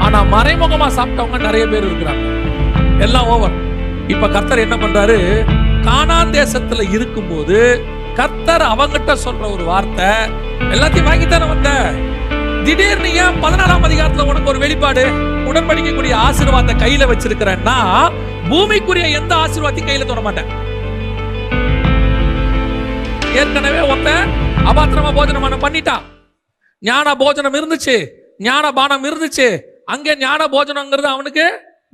ஆனா மறைமுகமா சாப்பிட்டவங்க நிறைய பேர் இருக்கிறாங்க. எல்லாம் ஓவர். இப்ப கர்த்தர் என்ன பண்றாரு, கானான் தேசத்துல இருக்கும்போது கர்த்தர் அவங்கிட்ட சொல்ற ஒரு வார்த்தை, எல்லாத்தையும் வாங்கித்தானே வந்த, திடீர்னு ஏன் 14ஆம் அதிகாரத்துல உனக்கு ஒரு வெளிப்பாடு, உடன்படிக்கைக்குரிய ஆசீர்வாதத்தை கையில வச்சிருக்கிறேன்னா பூமிக்குரிய எந்த ஆசீர்வாதத்தையும் கையில தொட மாட்டேன். ஏற்கனவே ஒருத்தன் அபாத்திரமா போஜனம் பண்ணிட்டான். ஞான போஜனம் இருந்துச்சு, ஞான பானம் இருந்துச்சு. அங்கே ஞான போஜனங்கிறது அவனுக்கு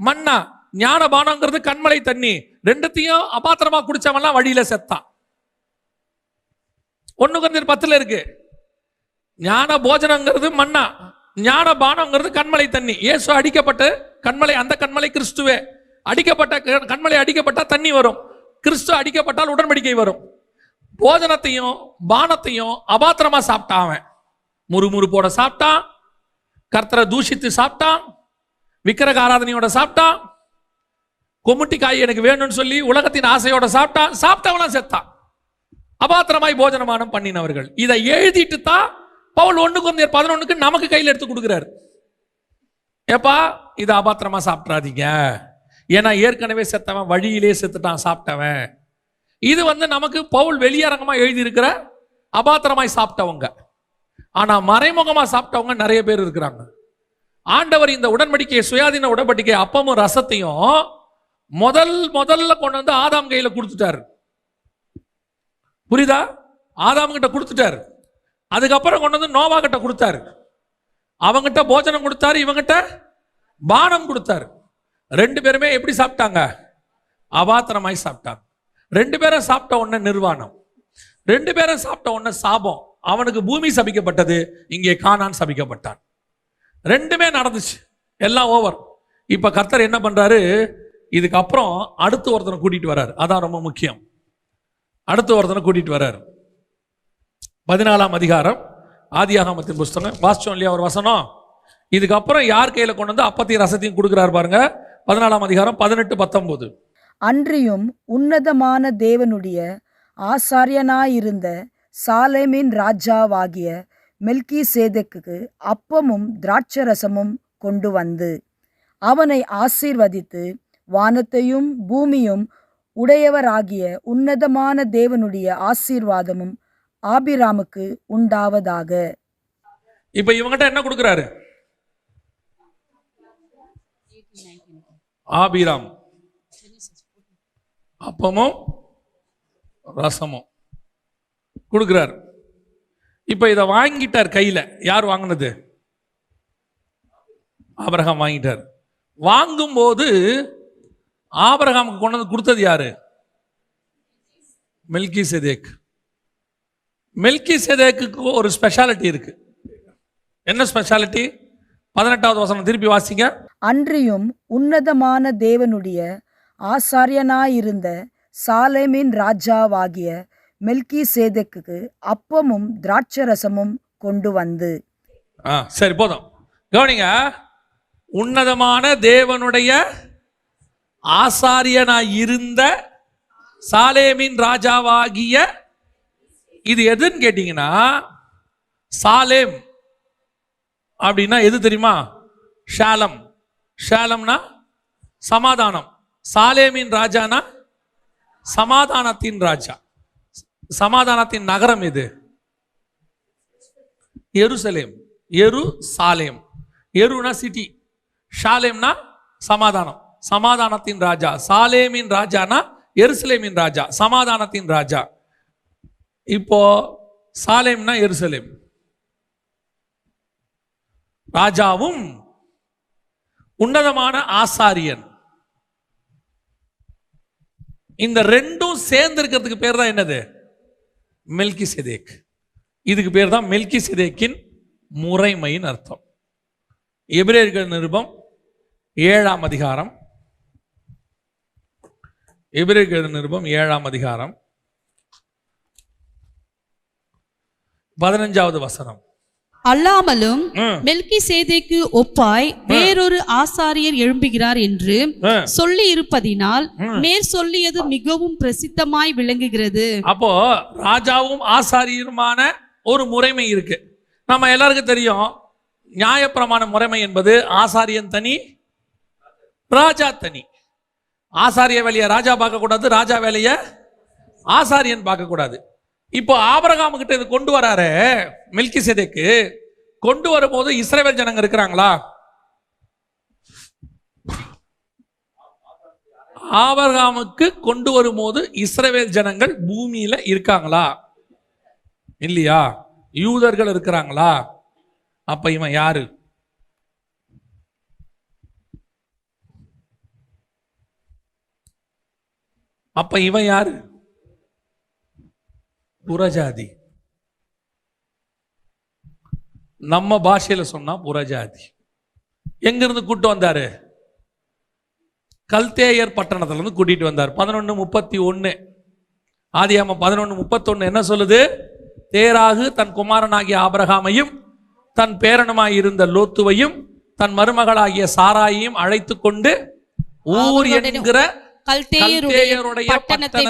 மண்ணா, ஞான பானங்கிறது கண்மலை தண்ணி. ரெண்டுத்தையும் அபாத்திரமா குடிச்சவன்லாம் வழியில செத்தான். 1 Corinthians 10 இருக்கு. ஞான போஜனங்கிறது மண்ணா, ஞான பானங்கிறது கண்மலை தண்ணி. இயேசு அடிக்கப்பட்டு கண்மலை, அந்த கண்மலை கிறிஸ்துவே. அடிக்கப்பட்ட கண்மலை அடிக்கப்பட்டா தண்ணி வரும், கிறிஸ்து அடிக்கப்பட்டால் உடன்படிக்கை வரும். போஜனத்தையும் பானத்தையும் அபாத்திரமா சாப்பிட்டான். அவன் முறுமுறுப்போட சாப்பிட்டான், கர்த்தரை தூஷித்து சாப்பிட்டான், விக்கிரக ஆராதனையோட சாப்பிட்டான், கொமுட்டி காய் எனக்கு வேணும்னு சொல்லி உலகத்தின் ஆசையோட சாப்பிட்டான். சாப்பிட்டவெல்லாம் செத்தான். அபாத்திரமாய் போஜனமானம் பண்ணினவர்கள். இதை எழுதிட்டு தான் பவுல் 1 Corinthians 11 நமக்கு கையில் எடுத்து கொடுக்கிறார். ஏப்பா இதை அபாத்திரமா சாப்பிட்றாதீங்க, ஏன்னா ஏற்கனவே செத்தவன் வழியிலே செத்துட்டான் சாப்பிட்டவன். இது நமக்கு பவுல் வெளியரங்கமா எழுதி இருக்கிற அபாத்திரமாய் சாப்பிட்டவங்க. ஆனா மறைமுகமா சாப்பிட்டவங்க நிறைய பேர் இருக்கிறாங்க. ஆண்டவர் இந்த உடன்படிக்கையை, சுயாதீன உடன்படிக்கை அப்பமும் ரசத்தையும் முதல்ல கொண்டு வந்து ஆதாம் கையில கொடுத்துட்டாரு. புரியுதா? ஆதாம் கிட்ட கொடுத்துட்டாரு. அதுக்கப்புறம் கொண்டு வந்து நோவா கிட்ட கொடுத்தாரு. அவங்கிட்ட போஜனம் கொடுத்தாரு, இவங்கிட்ட பானம் கொடுத்தாரு. 2 பேருமே எப்படி சாப்பிட்டாங்க? அபாத்திரமாய் சாப்பிட்டாங்க. 2 பேரும் சாப்பிட்ட உடனே நிர்வாணம், 2 பேரும் சாப்பிட்ட உடனே சாபம். அவனுக்கு பூமி சபிக்கப்பட்டது, இங்கே கானான் சபிக்கப்பட்டான். 2மே நடந்துச்சு, எல்லாம் ஓவர். இப்ப கர்த்தர் என்ன பண்றாரு, இதுக்கப்புறம் அடுத்து ஒருத்தனை கூட்டிட்டு வர்றாரு. அதான் ரொம்ப முக்கியம். அடுத்து ஒருத்தனை கூட்டிட்டு வர்றாரு. 14ஆம் அதிகாரம் ஆதியாகமத்தின் புஸ்தகம் வாசிச்சோம் இல்லையா ஒரு வசனம். இதுக்கப்புறம் யார் கையில கொண்டு வந்து அப்பத்தையும் ரசத்தையும் கொடுக்கிறார் பாருங்க. 14ஆம் அதிகாரம் 18-19. அன்றியும் உன்னதமான தேவனுடைய ஆசாரியனாயிருந்த சாலேமின் ராஜாவாகிய மெல்கிசேதேக்குக்கு அப்பமும் திராட்சரசமும் கொண்டு வந்து அவனை ஆசீர்வதித்து, வானத்தையும் பூமியும் உடையவராகிய உன்னதமான தேவனுடைய ஆசீர்வாதமும் ஆபிராமுக்கு உண்டாவதாக. இப்ப இவங்கிட்ட என்ன கொடுக்கிறாரு? ஆபிராம் அப்பமும் ரசமும் கொடுக்கிறார். இப்ப இதை வாங்கிட்டார் கையில. யார் வாங்கினது? ஆபிரகாம் வாங்கிட்டார். வாங்கும்போது ஆபிரகாமுக்கு கொண்டு வந்து கொடுத்தது யாரு? மெல்கிசேதேக். மெல்கிசேதேக்குக்கு ஒரு ஸ்பெஷாலிட்டி இருக்கு. என்ன ஸ்பெஷாலிட்டி? 18வது வசனம் திருப்பி வாசிங்க. அன்றியும் உன்னதமான தேவனுடைய ஆசாரியனாயிருந்த சாலேமின் ராஜாவாகிய மெல்கிசேதேக்குக்கு அப்பமும் திராட்சரசமும் கொண்டு வந்து. சரி போதும், கவனிங்க. உன்னதமான தேவனுடைய ஆசாரியனாய் இருந்த சாலேமின் ராஜாவாகிய, இது எதுன்னு கேட்டீங்கன்னா, சாலேம் அப்படின்னா எது தெரியுமா? ஷாலம். ஷாலம்னா சமாதானம். சாலேமின் ராஜானா சமாதானத்தின் ராஜா. சமாதானத்தின் நகரம் எது? எருசலேம். எரு சாலேம். எருனா சிட்டி, ஷாலேம்னா சமாதானம். சமாதானத்தின் ராஜா. சாலேமின் ராஜானா எருசலேமின் ராஜா, சமாதானத்தின் ராஜா. இப்போ சாலேம்னா எருசலேம். ராஜாவும் உன்னதமான ஆசாரியன். இந்த ரெண்டும் சேர்ந்து இருக்கிறதுக்கு பேர் தான் என்னது? மெல்கிசேதேக். இதுக்கு பேர் தான் மெல்கிசேதேக்கின் முறைமையின் அர்த்தம். எபிரேயர்கள் நிருபம் 7ஆம் அதிகாரம். எபிரேயர்கள் நிருபம் 7ஆம் அதிகாரம் 15வது வசனம். அல்லாமலும் மெல்கிசேதேக்கு ஒப்பாய் வேறொரு ஆசாரியர் எழும்புகிறார் என்று சொல்லி இருப்பதினால் மேற் சொல்லியது மிகவும் பிரசித்தமாய் விளங்குகிறது. அப்போ ராஜாவும் ஆசாரியருமான ஒரு முறைமை இருக்கு. நம்ம எல்லாருக்கும் தெரியும், நியாயப்பிரமாண முறைமை என்பது ஆசாரியன் தனி, ராஜா தனி. ஆசாரிய வேலையை ராஜா பார்க்க கூடாது, ராஜா வேலையை ஆசாரியன் பார்க்க கூடாது. இப்போ ஆபிரகாம் கிட்ட இது கொண்டு வராரு மெல்கிசேதேக்கு. கொண்டு வரும்போது இஸ்ரவேல் ஜனங்க இருக்கிறாங்களா? ஆபிரகாமுக்கு கொண்டு வரும்போது இஸ்ரவேல் ஜனங்கள் பூமியில இருக்காங்களா இல்லையா? யூதர்கள் இருக்கிறாங்களா? அப்ப இவன் யாரு? அப்ப இவன் யாரு? புறஜாதி. நம்ம பாஷையில சொன்னா புறஜாதி. எங்கிருந்து கூட்டு வந்தாரு? கல்தேயர் பட்டணத்துல இருந்து கூட்டிட்டு வந்தார். 11:31 ஆதியாகமம் 11:31 என்ன சொல்லுது? தேராகு தன் குமாரனாகிய ஆபிரகாமையும் தன் பேரனுமாய் இருந்த லோத்துவையும் தன் மருமகளாகிய சாராயையும் அழைத்து கொண்டு ஊர் என்கிற கல்தேயருடைய பட்டணத்தை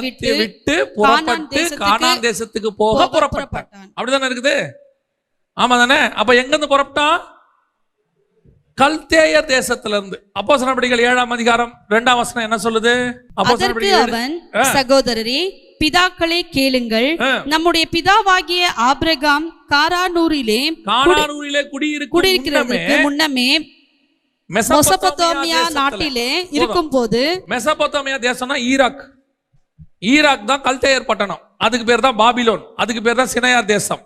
விட்டு புறப்பட்டு கானான் தேசத்துக்கு போக புறப்பட்டான். அப்படிதானே இருக்குது? ஆமா தானே? அப்ப எங்க இருந்து புறப்பட்டான்? கல்தேயர் தேசத்துல இருந்து. அப்போஸ்தலர் நடபடிகள் 7ஆம் அதிகாரம் 2ஆம் வசனம் என்ன சொல்லுது? அதற்கு அவன், சகோதரரே பிதாக்களே கேளுங்கள், நம்முடைய பிதாவாகிய ஆபிரகாம் காரானூரிலே குடியிருக்கிறதுக்கு முன்னமே மெசொப்பொத்தாமியா நாட்டிலே இருக்கும்போது, மெசொப்பொத்தாமியா தேசம்னா ஈராக் தான் கல்தேயர் பட்டணம். அதுக்கு பேர் தான் பாபிலோன். அதுக்கு பேர் தான் சினையார் தேசம்.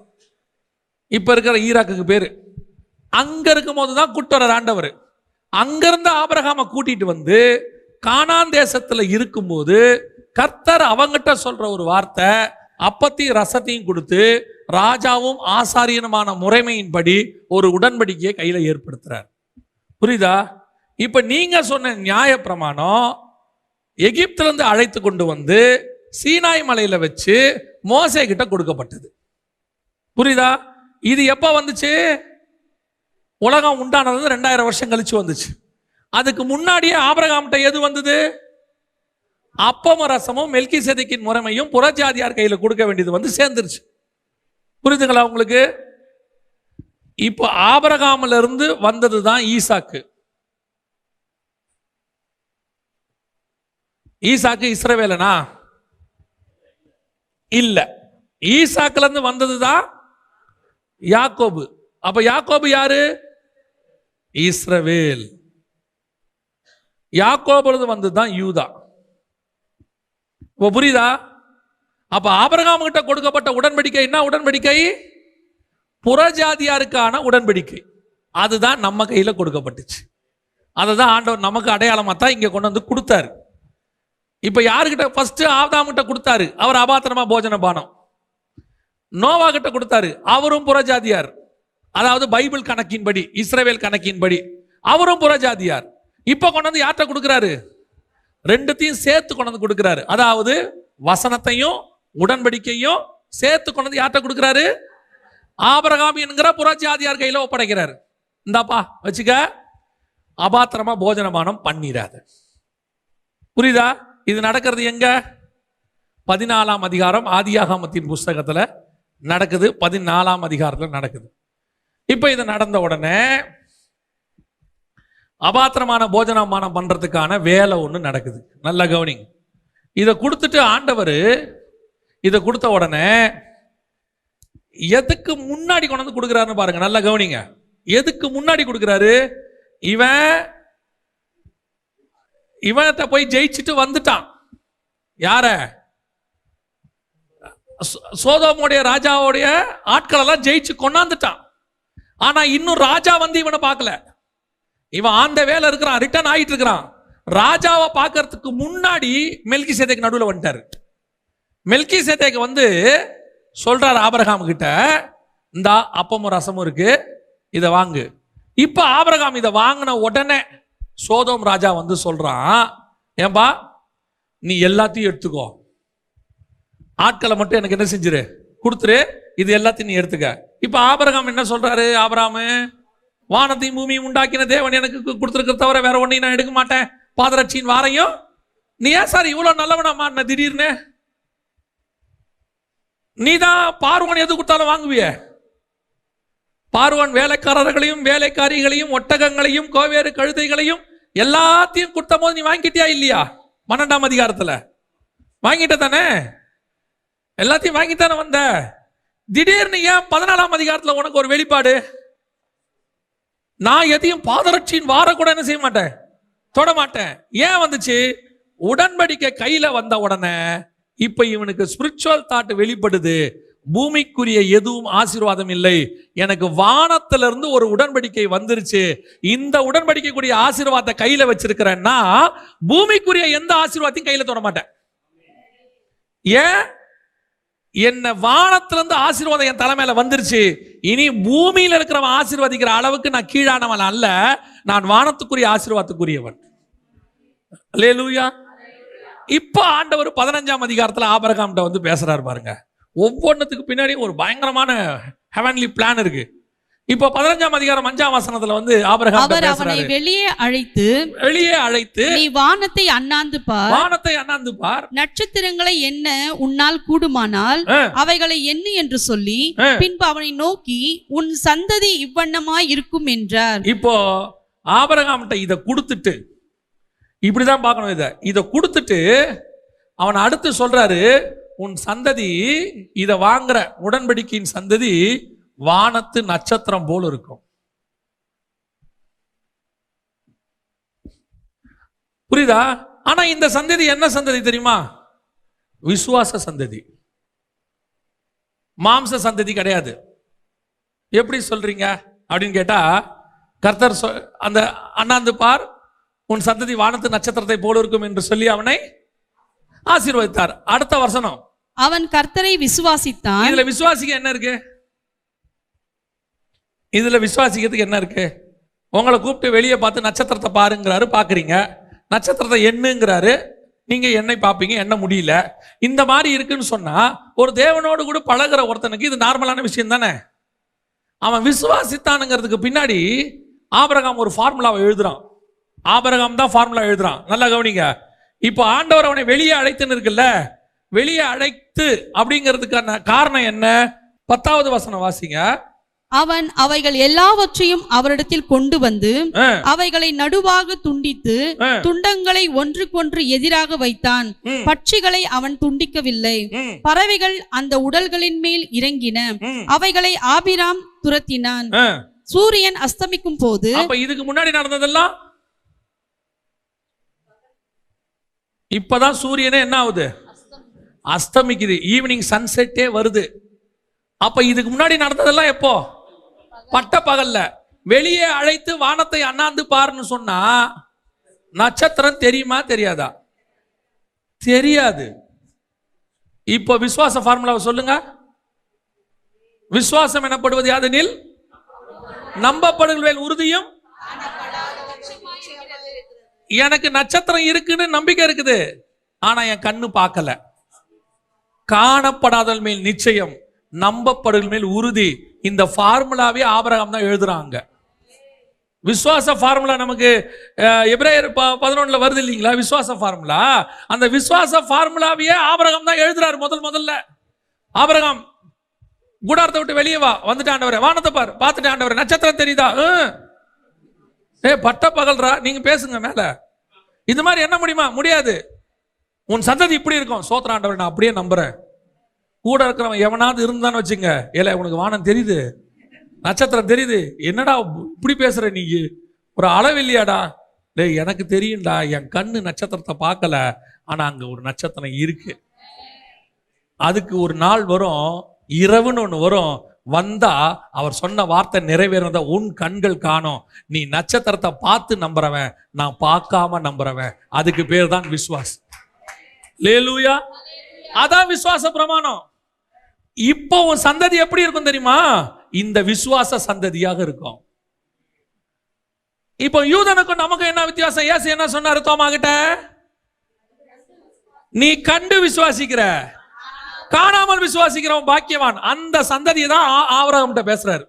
இப்ப இருக்கிற ஈராக்குக்கு பேரு. அங்க இருக்கும் போதுதான் கூட்டுவர ஆண்டவர். அங்கிருந்து ஆபிரகாமை கூட்டிட்டு வந்து கானான் தேசத்துல இருக்கும்போது கர்த்தர் அவங்கிட்ட சொல்ற ஒரு வார்த்தை, அப்பத்தையும் ரசத்தையும் கொடுத்து ராஜாவும் ஆசாரியனுமான முறைமையின்படி ஒரு உடன்படிக்கையை கையில ஏற்படுத்துறார். புரியுதா? இப்ப நீங்க சொன்ன நியாய பிரமாணம் எகிப்துல இருந்து அழைத்து கொண்டு வந்து சீனாய் மலையில வச்சு மோசே கிட்ட கொடுக்கப்பட்டது. புரியுதா? இது எப்ப வந்துச்சு? உலகம் உண்டானது 2000 வருஷம் கழிச்சு வந்துச்சு. அதுக்கு முன்னாடியே ஆபிரகாம்கிட்ட எது வந்தது? அப்பமும் ரசமும் மெல்கிசேதேக்கின் முறைமையும் புறஜாதியார் கையில கொடுக்க வேண்டியது வந்து சேர்ந்துருச்சு. புரியுதுங்களா உங்களுக்கு? இப்போ ஆபிரகாம்ல இருந்து வந்தது தான் ஈசாக்கு. ஈசாக்கு இஸ்ரவேலனா? இல்ல. ஈசாக்குல இருந்து வந்தது தான் யாக்கோபு. அப்ப யாக்கோபு யாரு? இஸ்ரவேல். யாக்கோபுல இருந்து வந்ததுதான் யூதா. புரியுதா? அப்ப ஆபிரகாம் கிட்ட கொடுக்கப்பட்ட உடன்படிக்கை என்ன உடன்படிக்கை? புறஜாதியாருக்கான உடன்படிக்கை. அதுதான் நம்ம கையில கொடுக்கப்பட்டுச்சு. அதுதான் ஆண்டவர் நமக்கு அடையாளமா தான் இங்க கொண்டு வந்து கொடுத்தாரு. இப்ப யாருக்கிட்ட? ஃபர்ஸ்ட் ஆதாம் கிட்ட கொடுத்தாரு, அவர் அபாத்திரமா போஜன பானம். நோவா கிட்ட கொடுத்தாரு, அவரும் புறஜாதியார். அதாவது பைபிள் கணக்கின்படி, இஸ்ரவேல் கணக்கின்படி அவரும் புறஜாதியார். இப்ப கொண்டு வந்து யார்கிட்ட கொடுக்கிறாரு? ரெண்டுத்தையும் சேர்த்து கொண்டு வந்து கொடுக்கிறாரு. அதாவது வசனத்தையும் உடன்படிக்கையும் சேர்த்து கொண்டு வந்து யார்கிட்ட கொடுக்கிறாரு? ஆபிரகாம் என்கிற புறஜாதியார் கையில ஒப்படைக்கிறாரு. இந்தாப்பா வச்சுக்க, அபாத்திரமா போஜனமானம் பண்ணிராத. புரியுதா? இது நடக்கிறது எங்க? 14ஆம் அதிகாரம் ஆதியாகமத்தின் புஸ்தகத்துல நடக்குது. 14ஆம் அதிகாரத்துல நடக்குது. இப்ப இது நடந்த உடனே அபாத்திரமான போஜனமானம் பண்றதுக்கான வேலை ஒண்ணு நடக்குது. நல்ல கவனிங்க. இதை கொடுத்துட்டு ஆண்டவர் இதை கொடுத்த உடனே எதுக்கு முன்னாடி கொண்டு வந்து கொடுக்கிறாருன்னு பாருங்க. நல்ல கவனிங்க. எதுக்கு முன்னாடி கொடுக்கிறாரு? இவன்கிட்ட போய் ஜெயிச்சுட்டு வந்துட்டான். யார? சோதோமுடைய ராஜாவுடைய ஆட்கள் எல்லாம் ஜெயிச்சு கொண்டாந்துட்டான். ஆனா இன்னும் ராஜா வந்து இவனை பார்க்கல. இவன் ஆந்த வேலை இருக்கிறான், ரிட்டர்ன் ஆயிட்டு இருக்கிறான். ராஜாவை பார்க்கறதுக்கு முன்னாடி மெல்கிசேதேக்கு நடுவில் வந்துட்டாரு. மெல்கிசேதேக்கு வந்து சொல்றாரு ஆபிரகாம் கிட்ட, இந்த அப்பமும் ரசமும் இருக்கு, இதை வாங்கு. இப்ப ஆபிரகாம் இதை வாங்கின உடனே சோதோம் ராஜா வந்து சொல்றான், ஏன்பா நீ எல்லாத்தையும் எடுத்துக்கோ, ஆட்களை மட்டும் எனக்கு என்ன செஞ்சிரு, கொடுத்துரு, இது எல்லாத்தையும் நீ எடுத்துக்க. இப்ப ஆபிரகாம் என்ன சொல்றாரு? ஆபிரகாம், வானத்தையும் பூமியும் உண்டாக்கின தேவன் எனக்கு கொடுத்துருக்க தவிர வேற ஒன்னையும் நான் எடுக்க மாட்டேன், பாதரட்சியின் வாரையும். நீ ஏன் சார் இவ்வளவு நல்லவனா மாறின திடீர்னு? நீ தான் பார்வன் எது கொடுத்தாலும் வாங்குவிய. பார்வோன் வேலைக்காரர்களையும் வேலைக்காரிகளையும் ஒட்டகங்களையும் கோவேறு கழுதைகளையும் எல்லாத்தையும் கொடுத்த போது நீ வாங்கிட்டியா இல்லையா? 12ஆம் அதிகாரத்துல வாங்கிட்ட தானே? எல்லாத்தையும் வாங்கித்தானே வந்த. திடீர்னு ஏன் 14ஆம் அதிகாரத்துல உனக்கு ஒரு வெளிப்பாடு? நான் எதையும் பாதரட்சியின் வார கூட என்ன செய்ய மாட்டேன், தொட மாட்டேன். ஏன் வந்துச்சு? உடன்படிக்கை கையில வந்த உடனே இப்ப இவனுக்கு ஸ்பிரிச்சுவல் தாட் வெளிப்படுது. பூமிக்குரிய எதுவும் ஆசீர்வாதம் இல்லை, எனக்கு வானத்திலிருந்து ஒரு உடன்படிக்கை வந்துருச்சு. இந்த உடன்படிக்கைக்குரிய ஆசீர்வாதத்தை கையில வச்சிருக்கிறேன்னா பூமிக்குரிய எந்த ஆசீர்வாதத்தையும் கையில தொட மாட்டேன். ஏன்? என்ன வானத்திலிருந்து ஆசீர்வாதம் என் தலைமையில வந்துருச்சு. இனி பூமியில இருக்கிறவன் ஆசீர்வதிக்கிற அளவுக்கு நான் கீழானவன் அல்ல, நான் வானத்துக்குரிய ஆசீர்வாதத்துக்குரியவன். அல்லேலூயா. இப்ப ஆண்டவர் 15ஆம் அதிகாரத்துல ஆபிரகாம்கிட்ட வந்து பேசுறாரு பாருங்க. ஒவ்வொன்றுத்துக்கு பின்னாடி ஒரு பயங்கரமான ஹெவன்லி பிளான் இருக்கு. இப்போ 15ஆம் அதிகாரம் 5ஆம் வசனத்துல வந்து ஆபிரகாம் அவனை வெளியே அழைத்து நீ வானத்தை அண்ணாந்து பார், நட்சத்திரங்களை எண்ண உன்னால் கூடுமானால் அவைகளை எண்ணு என்று சொல்லி பின்பு அவனை நோக்கி உன் சந்ததி இவ்வண்ணமாய் இருக்கும் என்றார். இப்போ ஆபிரகாம்கிட்ட இதை கொடுத்துட்டு, இப்படிதான் பார்க்கணும், இதை கொடுத்துட்டு அவன் அடுத்து சொல்றாரு, உன் சந்ததி, இதை வாங்குற உடன்படிக்கையின் சந்ததி வானத்து நட்சத்திரம் போல இருக்கும். புரியுதா? ஆனா இந்த சந்ததி என்ன சந்ததி தெரியுமா? விசுவாச சந்ததி, மாம்ச சந்ததி கிடையாது. எப்படி சொல்றீங்க அப்படின்னு கேட்டா, கர்த்தர் அந்த அண்ணாந்து பார், உன் சந்ததி வானத்து நட்சத்திரத்தை போல இருக்கும் என்று சொல்லி அவனை ஆசீர்வதித்தார். அடுத்த வசனம், அவன் கர்த்தரை விசுவாசித்தான். இதுல விசுவாசிக்க என்ன இருக்கு? இதுல விசுவாசிக்கிறதுக்கு என்ன இருக்கு? உங்களை கூப்பிட்டு வெளியே பார்த்து நட்சத்திரத்தை பாருங்கிறாரு, பாக்குறீங்க. நட்சத்திரத்தை எண்ணுங்கிறாரு, நீங்க என்னை பார்ப்பீங்க, என்ன முடியல. இந்த மாதிரி இருக்குன்னு சொன்னா ஒரு தேவனோடு கூட பழகிற ஒருத்தனுக்கு இது நார்மலான விஷயம் தானே. அவன் விசுவாசித்தானுங்கிறதுக்கு பின்னாடி ஆபிரகாம் ஒரு ஃபார்முலாவை எழுதுறான். ஆபிரகாம் தான் ஃபார்முலா எழுதுறான். நல்லா கவனிங்க. இப்போ ஆண்டவர் அவனை வெளியே அழைத்துன்னு இருக்குல்ல, வெளியே அழைத்து அப்படிங்கிறதுக்கான காரணம் என்ன? 10வது வசனம் வாசிங்க. அவன் அவைகள் எல்லாவற்றையும் அவரிடத்தில் கொண்டு வந்து அவைகளை நடுவாக துண்டித்து துண்டங்களை ஒன்றுக்கொன்று எதிராக வைத்தான். பட்சிகளை அவன் துண்டிக்கவில்லை. பறவைகள் அந்த உடல்களின் மேல் இறங்கின. அவைகளை ஆபிராம் துரத்தினான். சூரியன் அஸ்தமிக்கும் போது, இதுக்கு முன்னாடி நடந்ததெல்லாம் இப்பதான் சூரியனே என்ன ஆகுது? அஸ்தமிக்குது. ஈவினிங் சன்செட்டே வருது. அப்ப இதுக்கு முன்னாடி நடந்ததெல்லாம் எப்போ? பட்ட பகல்ல. வெளியே அழைத்து வானத்தை அண்ணாந்து பாருன்னு சொன்னா நட்சத்திரம் தெரியுமா தெரியாதா? தெரியாது. இப்போ விசுவாச ஃபார்முலாவை சொல்லுங்க. விசுவாசம் எனப்படுவது யாதெனில் நம்பப்படுகிற உறுதியும். எனக்கு நட்சத்திரம் இருக்குன்னு நம்பிக்கை இருக்குது, ஆனா என் கண்ணு பார்க்கல. காணப்படாதல் மேல் நிச்சயம், நம்பப்படுதல் மேல் உறுதி. இந்த ஃபார்முலாவே ஆபிரகாம் தான் எழுதுறாங்க. விசுவாச ஃபார்முலா நமக்கு எபிரேயர் 11 வருது இல்லைங்களா? விசுவாச ஃபார்முலா. அந்த விசுவாச ஃபார்முலாவையே ஆபிரகாம் தான் எழுதுறாரு. முதல்ல ஆபிரகாம் கூடாரத்தை விட்டு வெளியே வா, வந்துட்டு ஆண்டவரே வானத்தை பார், பார்த்துட்டு ஆண்டவரே நட்சத்திரம் தெரியுதா? பட்ட பகல்ரா, நீங்க பேசுங்க மேல. இது மாதிரி என்ன முடியுமா? முடியாது. உன் சந்ததி இப்படி இருக்கும். சோத்திர ஆண்டவர், நான் அப்படியே நம்புறேன். கூட இருக்கிறவன் எவனாவது இருந்தான்னு வச்சுங்க, ஏல உனக்கு வானம் தெரியுது, நட்சத்திரம் தெரியுது, என்னடா இப்படி பேசுற, நீ ஒரு அளவு இல்லையாடா? டேய் எனக்கு தெரியும்டா, என் கண்ணு நட்சத்திரத்தை பார்க்கல, ஆனா அங்க ஒரு நட்சத்திரம் இருக்கு. அதுக்கு ஒரு நாள் வரும், இரவுன்னு ஒண்ணு வரும், வந்தா அவர் சொன்ன வார்த்தை நிறைவேறத உன் கண்கள் காணும். நீ நட்சத்திரத்தை பார்த்து நம்புறவன், நான் பார்க்காம நம்புறவன். அதுக்கு பேர் தான் விசுவாசம். அல்லேலூயா. அதான் விசுவாச பிரமாணம். இப்போ உன் சந்ததி எப்படி இருக்கும் தெரியுமா? இந்த விசுவாச சந்ததியாக இருக்கும். இப்போ யூதனுக்கும் நமக்கு என்ன வித்தியாசம்? இயேசு என்ன சொன்னாரு தோமா கிட்ட? நீ கண்டு விசுவாசிக்கிற, காணாமல் விசுவாசிக்கிறவன் பாக்கியவான். அந்த சந்ததியை தான் ஆபிரகாம் கிட்ட பேசுறாரு.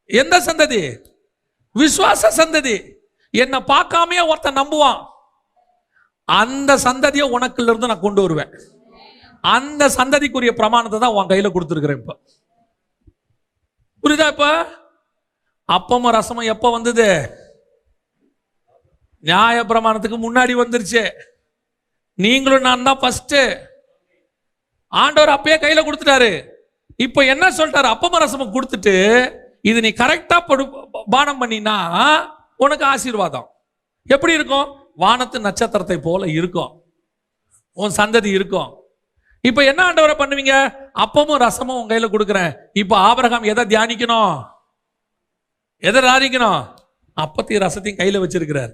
எந்த சந்ததி? விசுவாச சந்ததி. என்னை பார்க்காமயே ஒருத்தன் நம்புவான். அந்த சந்ததியை உனக்குள்ள இருந்து நான் கொண்டு வருவேன். அந்த சந்ததிக்குரிய பிரமாணத்தை தான் உன் கையில கொடுத்துருக்கிறேன். இப்ப புரியுதா? இப்ப அப்பமும் ரசமும் எப்ப வந்தது? நியாய பிரமாணத்துக்கு முன்னாடி வந்துருச்சு. நீங்களும் நான் தான் ஃபர்ஸ்ட். ஆண்டவர் அப்பயே கையில கொடுத்துட்டாரு. இப்ப என்ன சொல்லிட்டாரு? அப்பமும் ரசமும் கொடுத்துட்டு இது நீ கரெக்டா பானம் பண்ணினா உனக்கு ஆசீர்வாதம் எப்படி இருக்கும்? வானத்து நட்சத்திரத்தை போல இருக்கும், உன் சந்ததி இருக்கும். இப்ப என்ன ஆண்டவரை பண்ணுவீங்க? அப்பமும் ரசமும் உன் கையில கொடுக்குறேன். இப்ப ஆபிரகாம் எதை தியானிக்கணும்? எதை தியானிக்கணும்? அப்பத்தையும் ரசத்தையும் கையில வச்சிருக்கிறார்.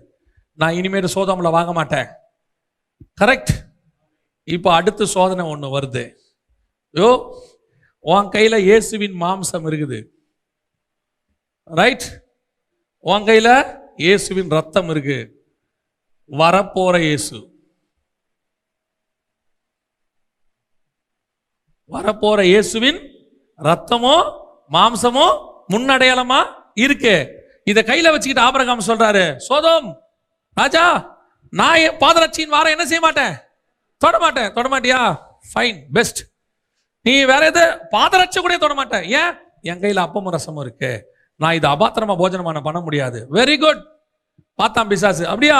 நான் இனிமேல் சோதம்ல வாங்க மாட்டேன். கரெக்ட். இப்ப அடுத்த சோதனை ஒண்ணு வருது. யோ, உன் கையில இயேசுவின் மாம்சம் இருக்குது, ரைட்? உன் கையில இயேசுவின் ரத்தம் இருக்கு. வரப்போற இயேசு, வரப்போற இயேசுவின் ரத்தமோ மாம்சமோ முன்னடையாளமா இருக்கு. இத கையில வச்சுக்கிட்டு ஆபிரகாம் சொல்றாரு, சோதோம் ராஜா, நான் பாதரட்சியின் வாரம் என்ன செய்ய மாட்டேன், தொட மாட்டேன். தொட மாட்டியா? Fine, best. நீ வேற எது பாதரட்ச கூட தொட மாட்டேன். ஏன்? என் கையில அப்பமும் ரசமும் இருக்கு, நான் இது அபாத்திரமா போஜனமான பண்ண முடியாது. Very good. பார்த்தான் பிசாசு. அப்படியா?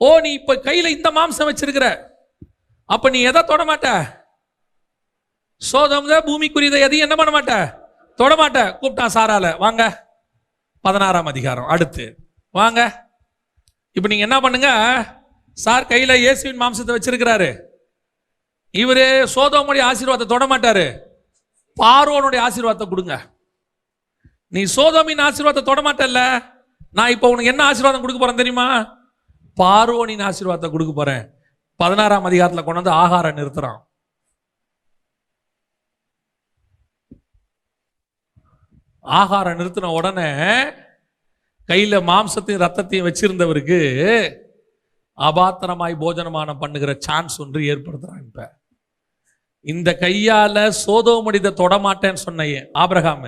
ஓ, நீ இப்ப கையில இந்த மாம்சம் வச்சிருக்கிற, அப்ப நீ எதை தொட மாட்ட? சோதம் பூமிக்குரியதை எதையும் என்ன பண்ண மாட்ட? தொட மாட்ட. கூப்பிட்டான் சாரால, வாங்க 16ஆம் அதிகாரம் அடுத்து வாங்க. இப்ப நீங்க என்ன பண்ணுங்க, சார் கையில இயேசுவின் மாம்சத்தை வச்சிருக்கிறாரு. இவரு சோதோமுடைய ஆசீர்வாதத்தை தொட மாட்டாரு, பார்வோனுடைய ஆசீர்வாதத்தை கொடுங்க. நீ சோதோமின் ஆசீர்வாதத்தை தொட மாட்டல்ல, நான் இப்ப உனக்கு என்ன ஆசீர்வாதம் கொடுக்க போறேன் தெரியுமா? பார்வோனின் ஆசீர்வாதத்தை கொடுக்க போறேன். 16ஆம் அதிகாரத்துல கொண்டு வந்து ஆகாரம் நிறுத்துறான். ஆகாரம் நிறுத்தின உடனே கையில மாம்சத்தையும் ரத்தத்தையும் வச்சிருந்தவருக்கு அபாத்திரமாய் போஜனமானம் பண்ணுகிற சான்ஸ் ஒன்று ஏற்படுத்துறான். இப்ப இந்த கையால சோதோமடிதை தொடமாட்டேன்னு சொன்ன ஆபிரகாம்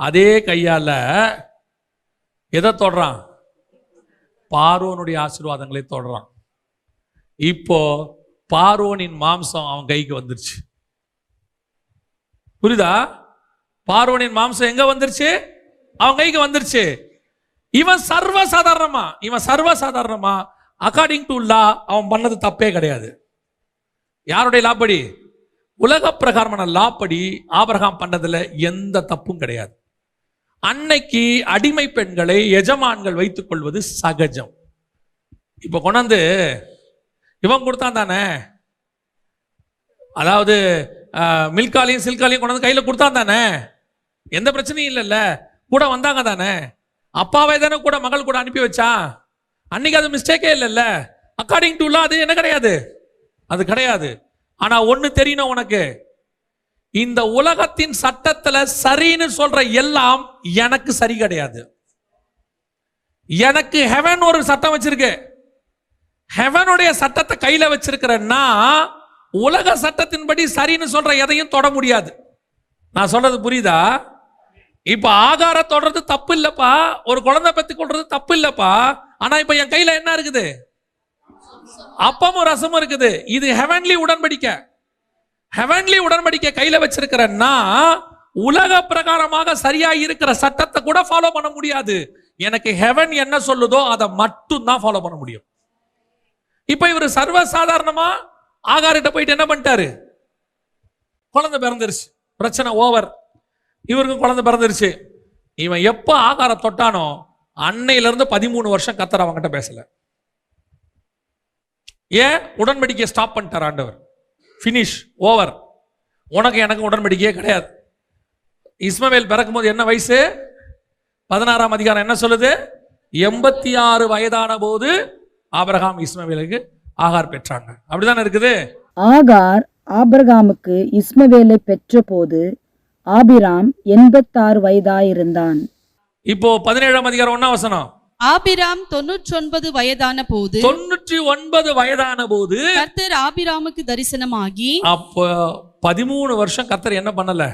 அதே கையால எதை தொடறான்? பார்வோனுடைய ஆசீர்வாதங்களை தொடறான். இப்போ பார்வோனின் மாம்சம் அவன் கைக்கு வந்துருச்சு. புரியுதா? பார்வோனின் மாம்சம் எங்க வந்துருச்சு? அவன் கைக்கு வந்துருச்சு. இவன் சர்வசாதாரணமா அக்கார்டிங் டு லா அவன் பண்ணது தப்பே கிடையாது. யாருடைய லாப்படி? உலக பிரகாரமான லாப்படி ஆபிரகாம் பண்ணதுல எந்த தப்பும் கிடையாது. அன்னைக்கு அடிமை பெண்களை எஜமான்கள் வைத்துக் கொள்வது சகஜம். இப்ப கொண்டாந்து இவன் கொடுத்தான் தானே, அதாவது மில்காலையும் சில்காலையும் கொண்டாந்து கையில கொடுத்தான் தானே, எந்த பிரச்சனையும் இல்லைல்ல, கூட வந்தாங்க தானே, அப்பாவை தானே கூட மகள் கூட அனுப்பி வச்சா, அன்னைக்கு அது மிஸ்டேக்கே இல்லைல்ல. அக்கார்டிங் டு லா அது என்ன கிடையாது, அது கிடையாது. ஆனா ஒண்ணு தெரியணும் உனக்கு, இந்த உலகத்தின் சட்டத்துல சரின்னு சொல்ற எல்லாம் எனக்கு சரி கிடையாது. எனக்கு ஹெவன் ஒரு சட்டம் வச்சிருக்கு. ஹெவனுடைய சட்டத்தை கையில வச்சிருக்கிறேன்னா உலக சட்டத்தின்படி சரின்னு சொல்ற எதையும் தொட முடியாது. நான் சொல்றது புரியுதா? இப்ப ஆகார தொடர்றது தப்பு இல்லப்பா, ஒரு குழந்தை பெத்து கொள்றது தப்பு இல்லப்பா. ஆனா இப்ப என் கையில என்ன இருக்குது? அப்பமும் ரசமும் இருக்குது. இது ஹெவன்லி உடன்படிக்கை. ஹெவன்லி உடன்படிக்கை கையில வச்சிருக்கிறேன்னா உலக பிரகாரமாக சரியா இருக்கிற சட்டத்தை கூட ஃபாலோ பண்ண முடியாது. எனக்கு ஹெவன் என்ன சொல்லுதோ அதை மட்டும் தான் ஃபாலோ பண்ண முடியும். இப்ப இவர் சர்வசாதாரணமா ஆகாரிட்ட போயிட்டு என்ன பண்ணிட்டாரு? குழந்தை பிறந்துருச்சு, பிரச்சனை ஓவர். இவருக்கும் குழந்தை பிறந்துருச்சு. இவன் எப்ப ஆகாரம் தொட்டானோ அன்னையில இருந்து 13 வருஷம் கத்தர் அவங்கிட்ட பேசல. ஏன்? உடன்படிக்கையை ஸ்டாப் பண்ணிட்டார் ஆண்டவர். Finish, over. உனக்கு எனக்கு உடன்படிக்கையே கிடையாது. இஸ்மவேல் பிறக்கும் போது என்ன வயசு? 16ஆம் அதிகாரம் என்ன சொல்லுது? 86 வயதான போது ஆபிரகாம் இஸ்மவேலுக்கு ஆகார் பெற்றாங்க. அப்படிதானே இருக்குது. ஆகார் ஆபிரகாமுக்கு இஸ்மவேலை பெற்ற போது ஆபிராம் 86 வயதாயிருந்தான். இப்போ 17ஆம் அதிகாரம் 1ஆம் வசனம். ஆபிராம் 99 வயதான போது 99 வயதான போது கர்த்தர் ஆபிராமுக்கு தரிசனமாகி, அப்போ 13 வருஷம் கர்த்தர் என்ன பண்ணல?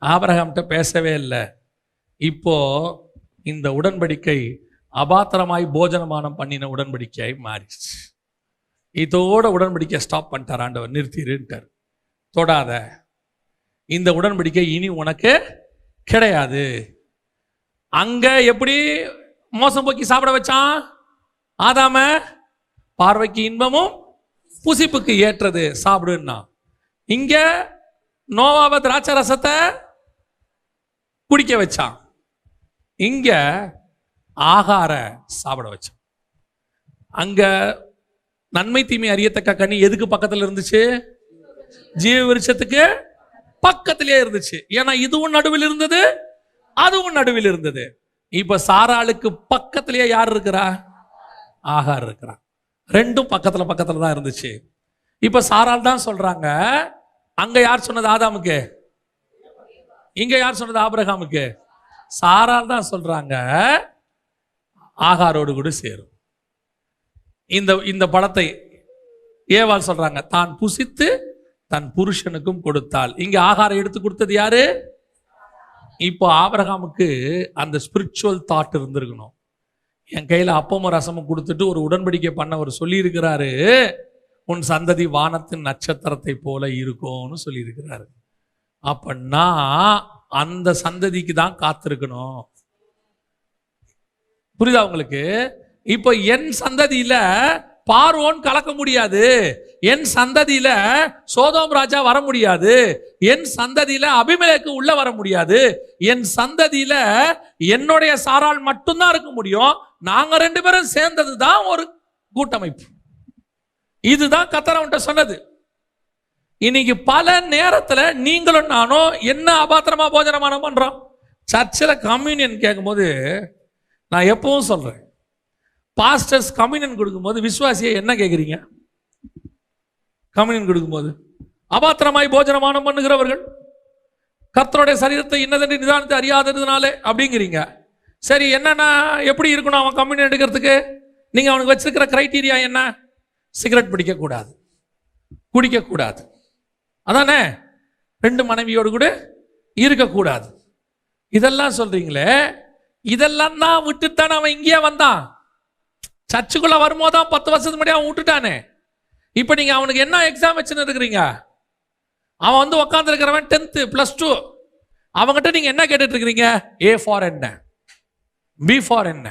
ஆபிரகாம்கிட்ட பேசவே இல்லை. இப்போ இந்த உடன்படிக்கை அபாத்திரமாய் போஜனமானம் பண்ணின உடன்படிக்கையாய் மாறிடுச்சு. இதோட உடன்படிக்கை ஸ்டாப் பண்ணிட்டார் ஆண்டவர், நிறுத்திட்டார். தொடாத, இந்த உடன்படிக்கை இனி உனக்கு கிடையாது. அங்க எப்படி மோசம் போக்கி சாப்பிட வச்சான் ஆதாம? பார்வைக்கு இன்பமும் புசிப்புக்கு ஏற்றது சாப்பிடுன்னா. இங்க நோவாவை திராட்சை ரசத்தை குடிக்க வச்சான். இங்க ஆகார சாப்பிட வச்சான். அங்க நன்மை தீமை அறியத்தக்க கனி எதுக்கு பக்கத்துல இருந்துச்சு? ஜீவ விருட்சத்துக்கு பக்கத்திலே இருந்துச்சு. ஏன்னா இதுவும் நடுவில் இருந்தது, அதுவும் நடுவில் இருந்தது. இப்ப சாராளுக்கு பக்கத்திலேயே யார் இருக்கிறா? ஆகார் இருக்கிறா. ரெண்டும் பக்கத்துல பக்கத்துல தான் இருந்துச்சு. இப்ப சாராள் தான் சொல்றாங்க. அங்க யார் சொன்னது? ஆதாமுக்கு. இங்க யார் சொன்னது? ஆபிரகாமுக்கு. சாராள் தான் சொல்றாங்க ஆகாரோடு கூட சேரும். இந்த பழத்தை ஏவாள் சொல்றாங்க தான் புசித்து தன் புருஷனுக்கும் கொடுத்தாள். இங்க ஆகாரம் எடுத்து கொடுத்தது யாரு? இப்போ ஆபிரகாமுக்கு அந்த ஸ்பிரிச்சுவல் தாட் இருந்திருக்கணும். என் கையில அப்பமும் ரசமும் கொடுத்துட்டு ஒரு உடன்படிக்கை பண்ணவர் சொல்லி இருக்கிறாரு, உன் சந்ததி வானத்தின் நட்சத்திரத்தை போல இருக்கும்னு சொல்லி இருக்கிறாரு. அப்பன்னா அந்த சந்ததிக்கு தான் காத்திருக்கணும். புரியுதா உங்களுக்கு? இப்ப என் சந்ததியில பார்வோன் கலக்க முடியாது, என் சந்ததியில சோதோம் ராஜா வர முடியாது, என் சந்ததியில அபிமெலேக்கு உள்ள வர முடியாது, என் சந்ததியில என்னுடைய சாரால் மட்டும்தான் இருக்க முடியும். நாங்க ரெண்டு பேரும் சேர்ந்தது தான் ஒரு கூட்டமைப்பு. இதுதான் கர்த்தர் அவன்கிட்ட சொன்னது. இன்னைக்கு பல நேரத்துல நீங்களும் நானும் என்ன அபாத்திரமா போஜனமானம் பண்றோம். சர்ச்சில் கம்யூனியன் கேட்கும்போது நான் எப்பவும் சொல்றேன், பாஸ்டர்ஸ் கம்யூனியன் கொடுக்கும்போது விசுவாசியை என்ன கேட்குறீங்க? கம்யூனியன் கொடுக்கும்போது அபாத்திரமாய் போஜனமானம் பண்ணுகிறவர்கள் கர்த்தருடைய சரீரத்தை இன்னதென்று நிதானத்தை அறியாததுனாலே அப்படிங்கிறீங்க. சரி, என்னன்னா எப்படி இருக்கணும் அவன் கம்யூனியன் எடுக்கிறதுக்கு? நீங்க அவனுக்கு வச்சிருக்கிற கிரைட்டீரியா என்ன? சிகரெட் பிடிக்கக்கூடாது, குடிக்கக்கூடாது, அதானே, ரெண்டு மனைவியோடு கூட இருக்கக்கூடாது, இதெல்லாம் சொல்றீங்களே. இதெல்லாம் தான் விட்டுத்தானே அவன் இங்கேயே வந்தான். சர்ச்சுக்குள்ள வரும்போதான் 10 வருஷத்துக்கு முன்னாடி அவன் விட்டுட்டானே. இப்ப நீங்க அவனுக்கு என்ன எக்ஸாம் வச்சுன்னு இருக்கிறீங்க? அவன் வந்து உட்கார்ந்து இருக்கிறவன் 10th +2. அவங்ககிட்ட நீங்க என்ன கேட்டுட்டு இருக்கிறீங்க? A ஃபார் என்ன, B ஃபார் என்ன,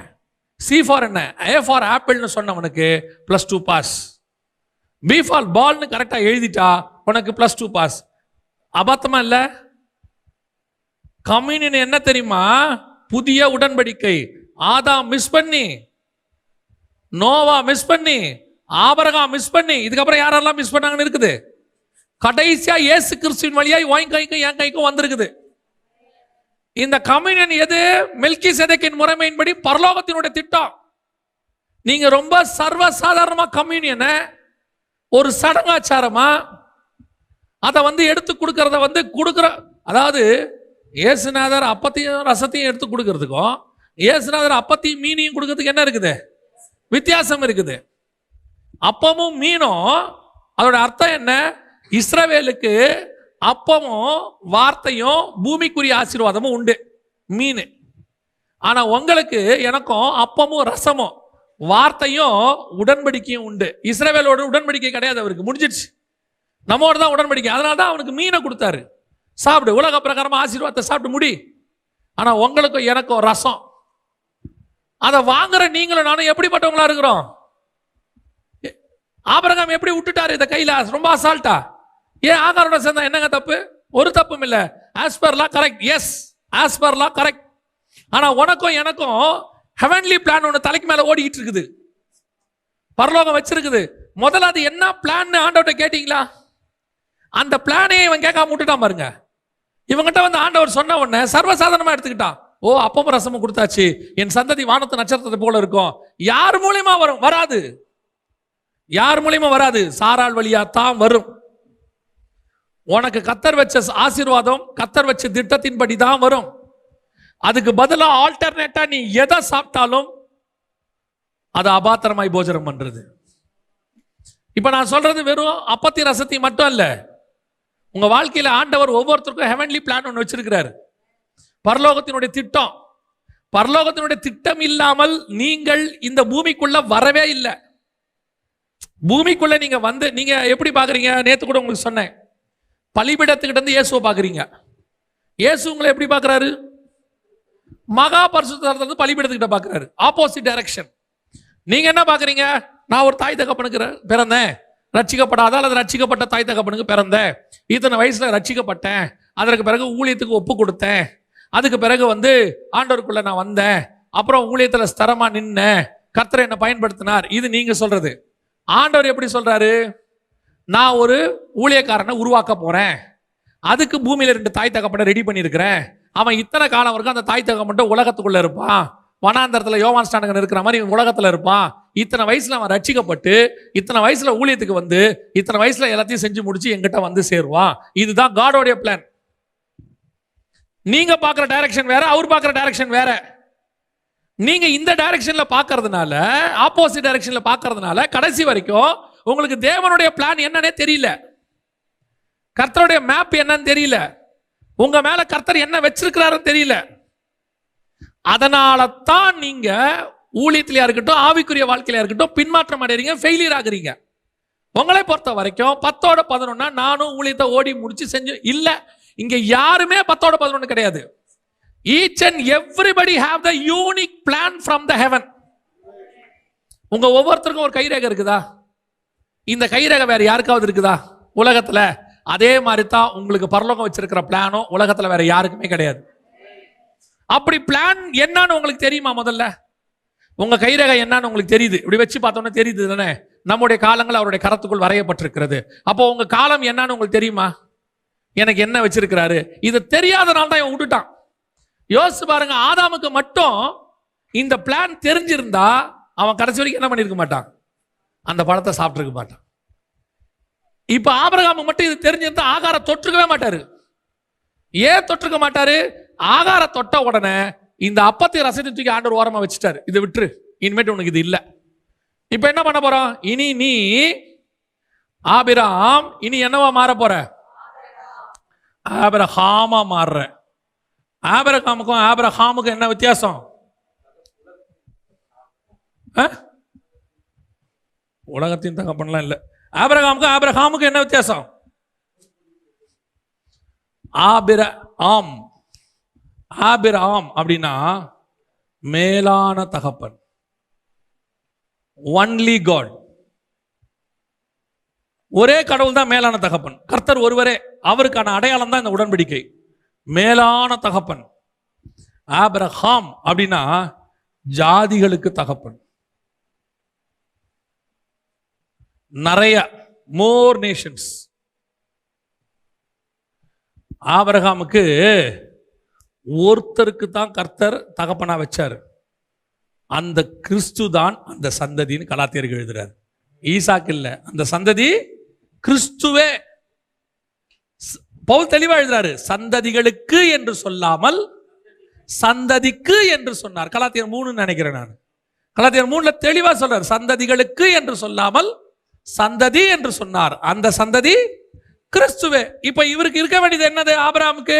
C ஃபார் என்ன, A ஃபார் ஆப்பிள்னு சொன்னவனுக்கு +2 பாஸ், B ஃபார் பால்னு கரெக்டா எழுதிட்டா உனக்கு +2 பாஸ். அபத்தமா இல்ல? கம்யூனியன் என்ன தெரியுமா? புதிய உடன்படிக்கை. ஆதாம் மிஸ் பண்ணி, நோவா மிஸ் பண்ணி, ஆபிரகாம் மிஸ் பண்ணி, இதுக்கப்புறம் யாரெல்லாம் மிஸ் பண்ணாங்கன்னு இருக்குது. கடைசியா இயேசு கிறிஸ்துவின் வழியாய் உன் கைக்கும் என் கைக்கும் வந்திருக்குது. இந்த கம்யூனியன் எது? மெல்கிசேதேக்கின் முறைமையின்படி பரலோகத்தினுடைய திட்டம். நீங்க ரொம்ப சர்வசாதாரணமா கம்யூனியனை ஒரு சடங்காச்சாரமா அதை வந்து எடுத்து கொடுக்கறத வந்து கொடுக்குற, அதாவது இயேசுநாதர் அப்பத்தையும் ரசத்தையும் எடுத்து கொடுக்கறதுக்கும் இயேசுநாதர் அப்பத்தையும் மீனையும் கொடுக்கறதுக்கு என்ன இருக்குது? வித்தியாசம் இருக்குது. அப்பமும் மீனும் அதோட அர்த்தம் என்ன? இஸ்ரவேலுக்கு அப்பமும் வார்த்தையும் பூமிக்குரிய ஆசீர்வாதமும் உண்டு, மீன். ஆனா உங்களுக்கு எனக்கும் அப்பமும் ரசமும் வார்த்தையும் உடன்படிக்கையும் உண்டு. இஸ்ரவேலோட உடன்படிக்கை கிடையாது, அவருக்கு முடிஞ்சிடுச்சு. நம்மோட தான் உடன்படிக்கை. அதனால தான் அவனுக்கு மீனை கொடுத்தாரு. சாப்பிடு, உலக பிரகாரமா ஆசீர்வாதத்தை சாப்பிட்டு முடி. ஆனா உங்களுக்கும் எனக்கும் ரசம். அதை வாங்குற நீங்களும் நானும் எப்படிப்பட்டவங்களா இருக்கிறோம்? ஆபிரகாம் எப்படி விட்டுட்டாரு இதை கையில ரொம்ப அசால்ட்டா? ஏன் ஆகாரோட சேர்ந்தா என்னங்க தப்பு? ஒரு தப்பும் இல்ல. As per law correct. Yes, as per law correct. ஆனா உனக்கும் எனக்கும் ஹெவன்லி பிளான் ஒன்று தலைக்கு மேல ஓடிக்கிட்டு இருக்குது, பரலோகம் வச்சிருக்குது. முதல்ல அது என்ன பிளான் ஆண்டவர்கிட்ட கேட்டீங்களா? அந்த பிளானே இவன் கேட்காம விட்டுட்டான் பாருங்க. இவங்கிட்ட வந்து ஆண்டவர் சொன்ன உடனே சர்வசாதாரணமா எடுத்துக்கிட்டான். ஓ, அப்பமும் ரசமும் கொடுத்தாச்சு, என் சந்ததி வானத்து நட்சத்திரத்தை போல இருக்கும். யார் மூலியமா வரும்? வராது. யார் மூலியமா வராது? சாராள் வழியா தான் வரும். உனக்கு கத்தர் வச்ச ஆசீர்வாதம், கத்தர் வச்ச திட்டத்தின்படி தான் வரும். அதுக்கு பதிலா ஆல்டர்னேட்டா நீ எதை சாப்பிட்டாலும் அது அபாத்திரமாய் போஜனம் பண்றது. இப்ப நான் சொல்றது வெறும் அப்பத்தி ரசத்தி மட்டும் இல்ல. உங்க வாழ்க்கையில ஆண்டவர் ஒவ்வொருத்தருக்கும் ஹெவன்லி பிளான் ஒன்று வச்சிருக்கிறாரு. பரலோகத்தினுடைய திட்டம். பரலோகத்தினுடைய திட்டம் இல்லாமல் நீங்கள் இந்த பூமிக்குள்ள வரவே இல்லை. பூமிக்குள்ள நீங்க வந்து நீங்க எப்படி பாக்குறீங்க? நேத்து கூட உங்களுக்கு சொன்னேன், பலிபீடத்துக்கிட்ட இருந்து இயேசுவை பாக்குறீங்க. இயேசு உங்களை எப்படி பார்க்கறாரு? மகா பரிசுத்த பலிபீடத்துக்கிட்ட பார்க்கறாரு. Opposite direction. நீங்க என்ன பார்க்கறீங்க? நான் ஒரு தாய் தகப்பனுக்கு பிறந்தேன், ரட்சிக்கப்படாத அல்லது ரட்சிக்கப்பட்ட தாய் தகப்பனுக்கு பிறந்தேன், இத்தனை வயசுல ரட்சிக்கப்பட்டேன், அதற்கு பிறகு ஊழியத்துக்கு ஒப்பு கொடுத்தேன், அதுக்கு பிறகு ஆண்டவருக்குள்ள நான் வந்தேன், அப்புறம் ஊழியத்துல ஸ்திரமா நின்னேன், கர்த்தர் என்னை பயன்படுத்தினார். இது நீங்க சொல்றது. ஆண்டவர் எப்படி சொல்றாரு? நான் ஒரு ஊழியக்காரனை உருவாக்க போறேன், அதுக்கு பூமியில 2 தாய் தகப்பனை ரெடி பண்ணியிருக்கிறேன். அவன் இத்தனை காலம் வரைக்கும் அந்த தாய் தகப்பன் உலகத்துக்குள்ள இருப்பான், வனாந்தரத்துல யோவான் ஸ்நானகன் இருக்கிற மாதிரி உலகத்துல இருப்பான். இத்தனை வயசுல அவன் ரட்சிக்கப்பட்டு இத்தனை வயசுல ஊழியத்துக்கு இத்தனை வயசுல எல்லாத்தையும் செஞ்சு முடிச்சு எங்கிட்ட சேருவான். இதுதான் காடோடைய பிளான். நீங்க பார்க்குற டைரக்ஷன் வேற, அவர் பார்க்குற டைரக்ஷன் வேற. நீங்க இந்த டைரக்ஷன்ல பார்க்கறதுனால, ஆப்போசிட் டைரக்ஷன்ல பார்க்கறதுனால கடைசி வரைக்கும் உங்களுக்கு தேவனுடைய பிளான் என்னன்னே தெரியல, கர்த்தருடைய மேப் என்னன்னு தெரியல, உங்க மேல கர்த்தர் என்ன வச்சிருக்கிறாருன்னு தெரியல. அதனால தான் நீங்க ஊழியத்திலயா இருக்கட்டும், ஆவிக்குரிய வாழ்க்கையில இருக்கட்டும், பின்மாற்றம் அடைறீங்க, ஃபெயிலியர் ஆகுறீங்க. உங்களை பொறுத்த வரைக்கும் 10ஓட 11 நானும் ஊழியத்தை ஓடி முடிச்சு செஞ்சு இல்ல. இங்க யாருமே 10ஓட 11 கிடையாது. Each and everybody have the unique plan from the heaven. உங்க ஒவ்வொருத்தருக்கும் ஒரு கைரேகை இருக்குதா? இந்த கைரேகை வேற யாருக்காவது இருக்குதா உலகத்துல? அதே மாதிரி தான் உங்களுக்கு பரலோகம் வச்சிருக்கிற பிளானும் உலகத்துல வேற யாருக்குமே கிடையாது. அப்படி பிளான் என்னன்னு உங்களுக்கு தெரியுமா? முதல்ல உங்க கைரேகை என்னன்னு உங்களுக்கு தெரியுது. இப்படி வச்சு பார்த்தோன்னா தெரியுது தானே, நம்முடைய காலங்கள் அவருடைய கரத்துக்குள் வரையப்பட்டிருக்கிறது. அப்போ உங்க காலம் என்னன்னு உங்களுக்கு தெரியுமா? எனக்கு என்ன வச்சிருக்கிறாரு? இது தெரியாதனால தான் இவன் விட்டுட்டான். யோசிச்சு பாருங்க, ஆதாமுக்கு மட்டும் இந்த பிளான் தெரிஞ்சிருந்தா அவன் கடைசி வரைக்கும் என்ன பண்ணிருக்க மாட்டான்? அந்த பழத்தை சாப்பிட்டுருக்க மாட்டான். இப்ப ஆபிரகாமுக்கு மட்டும் இது தெரிஞ்சிருந்தா ஆகார தொற்றுக்கவே மாட்டாரு. ஏன் தொற்றுக்க மாட்டாரு? ஆகார தொட்ட உடனே இந்த அப்பத்தை ரசத்தை தூக்கி ஆண்டவர் ஓரமா வச்சுட்டாரு. இதை விட்டுரு, இனிமேட்டு உனக்கு இது இல்லை. இப்ப என்ன பண்ண போறோம்? இனி நீ ஆபிரகாம், இனி என்னவா மாற போற? ஆபிரகாமா மாறுற. ஆபிரகாமுக்கும் ஆபிரகாமுக்கும் என்ன வித்தியாசம்? உலகத்தையும் தகப்பன்லாம் இல்லை. ஆபிரகாமுக்கும் ஆபிரகாமுக்கும் என்ன வித்தியாசம்? ஆபிரகாம் ஆபிரகாம் அப்படின்னா மேலான தகப்பன், ஒன்லி காட். ஒரே கடவுள் தான் மேலான தகப்பன், கர்த்தர் ஒருவரே. அவருக்கான அடையாளம் தான் இந்த உடன்படிக்கை. மேலான தகப்பன். ஆபிரகாம் அப்படின்னா ஜாதிகளுக்கு தகப்பன். நிறைய மோர் நேஷன்ஸ். ஆபிரகாமுக்கு ஒருத்தருக்கு தான் கர்த்தர் தகப்பனா வச்சாரு. அந்த கிறிஸ்து தான் அந்த சந்ததின்னு கலாத்தியர்கள் எழுதுறாரு. ஈசாக்கு இல்ல, அந்த சந்ததி கிறிஸ்துவே. பவுல் தெளிவா எழுதுறாரு, சந்ததிகளுக்கு என்று சொல்லாமல் சந்ததிக்கு என்று சொன்னார். கலாத்தியர் 3 நினைக்கிறேன் நான். கலாத்தியர் 3 தெளிவா சொல்றார், சந்ததிகளுக்கு என்று சொல்லாமல் சந்ததி என்று சொன்னார். அந்த சந்ததி கிறிஸ்துவே. இப்ப இவருக்கு இருக்க வேண்டியது என்னது? ஆபிரகாமுக்கு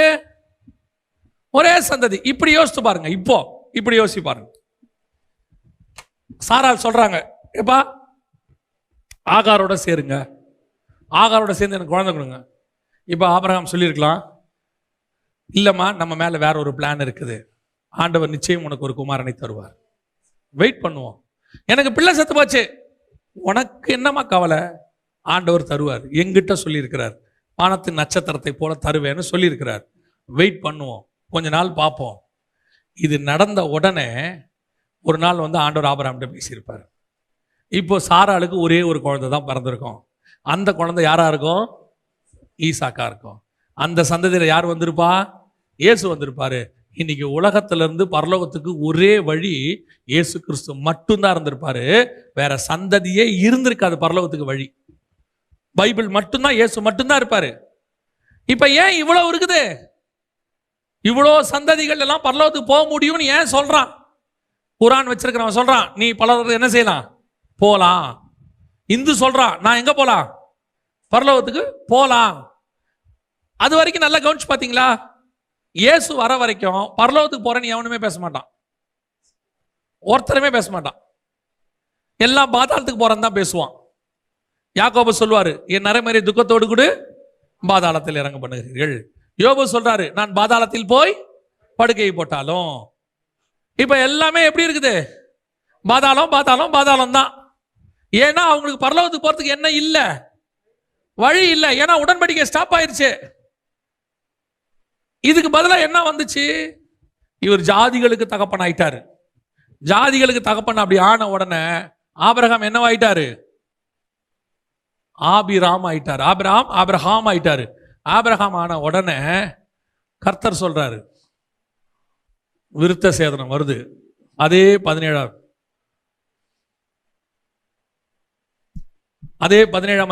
ஒரே சந்ததி. இப்படி யோசித்து பாருங்க. இப்போ இப்படி யோசிச்சு பாருங்க. சாராள் சொல்றாங்க, ஏப்பா ஆகாரோட சேருங்க, ஆகாரோட சேர்ந்து எனக்கு குழந்தை கொடுங்க. இப்போ ஆபிரகாம் சொல்லியிருக்கலாம், இல்லம்மா நம்ம மேல வேற ஒரு பிளான் இருக்குது, ஆண்டவர் நிச்சயம் உனக்கு ஒரு குமாரனை தருவார், வெயிட் பண்ணுவோம். எனக்கு பிள்ளை செத்து போச்சு, உனக்கு என்னம்மா கவலை, ஆண்டவர் தருவார், எங்கிட்ட சொல்லியிருக்கிறார், வானத்தின் நட்சத்திரத்தை போல தருவேன்னு சொல்லியிருக்கிறார், வெயிட் பண்ணுவோம், கொஞ்ச நாள் பார்ப்போம். இது நடந்த உடனே ஒரு நாள் ஆண்டவர் ஆபிரகாம்கிட்ட பேசியிருப்பார். இப்போ சாராளுக்கு ஒரே ஒரு குழந்தை தான் பிறந்திருக்கும். அந்த குழந்தை யாரா இருக்கும்? ஈசாக்கா இருக்கும். அந்த சந்ததியில யார் வந்திருப்பா? இயேசு வந்திருப்பாரு. இன்னைக்கு உலகத்திலிருந்து பரலோகத்துக்கு ஒரே வழி இயேசு கிறிஸ்து மட்டும்தான் இருந்திருப்பாரு. வேற சந்ததியே இருந்திருக்காது பரலோகத்துக்கு வழி. பைபிள் மட்டும்தான், இயேசு மட்டும்தான் இருப்பாரு. இப்ப ஏன் இவ்வளவு இருக்குது? இவ்வளோ சந்ததிகள் எல்லாம் பரலோகத்துக்கு போக முடியும்னு ஏன் சொல்றான்? குரான் வச்சிருக்கிறவன் சொல்றான், நீ பலர் என்ன செய்யலாம், போலாம். இந்து சொல்றான், நான் எங்க போலாம், பரலோகத்துக்கு போலாம். அது வரைக்கும் நல்லா கவனிச்சு பாத்தீங்களா? இயேசு வர வரைக்கும் பரலோகத்துக்கு போறேன்னு எவனுமே பேச மாட்டான், ஒருத்தருமே பேச மாட்டான். எல்லாம் பாதாளத்துக்கு போறேன்னு தான் பேசுவான். யாக்கோபு சொல்லுவாரு, என் நரைமறை துக்கத்தோடு கூட பாதாளத்தில் இறங்க பண்ணுகிறீர்கள், யோபு சொல்றாரு, நான் பாதாளத்தில் போய் படுக்கை போட்டாலும். இப்ப எல்லாமே எப்படி இருக்குது? பாதாளம் பாதாளம் பாதாளம் தான். ஏன்னா அவங்களுக்கு பரலோகத்துக்கு போறதுக்கு என்ன இல்ல, வழி இல்ல. ஏன்னா உடன்படிக்கை ஸ்டாப் ஆயிருச்சு. இதுக்கு பதிலா என்ன வந்துச்சு? இவர் ஜாதிகளுக்கு தகப்பன் ஆயிட்டாரு. ஜாதிகளுக்கு தகப்பன் அப்படி ஆன உடனே ஆபிரகாம் என்னவாயிட்டாரு? ஆபிராம் ஆயிட்டாரு. ஆபிரகாம் ஆயிட்டாரு. ஆபிரகாம் ஆன உடனே கர்த்தர் சொல்றாரு, விருத்த சேதனம் வருது. அதே 17ஆம்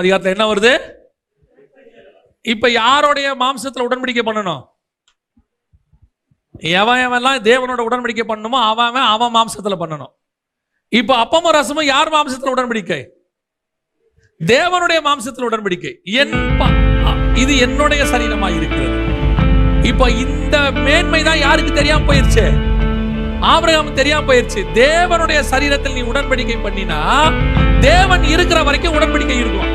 அதிகாரத்தில் என்ன வருது? இப்ப யாருடைய மாம்சத்துல உடன்படிக்கை பண்ணணும்? எவெல்லாம் தேவனோட உடன்படிக்கை பண்ணணுமோ அவன் மாம்சத்துல பண்ணணும். இப்ப அப்பமும் ரசமும் யார் மாம்சத்துல உடன்படிக்கை? தேவனுடைய மாம்சத்தில் உடன்படிக்கை. இது என்னுடைய சரீரமாக இருக்கிறது. இப்ப இந்த மேன்மை தான் யாருக்கு தெரியாம போயிருச்சு? ஆபிரகாம் தெரியாம போயிருச்சு. தேவனுடைய சரீரத்தில் நீ உடன்படிக்கை பண்ணினா தேவன் இருக்கிற வரைக்கும் உடன்படிக்கை இருக்கும்.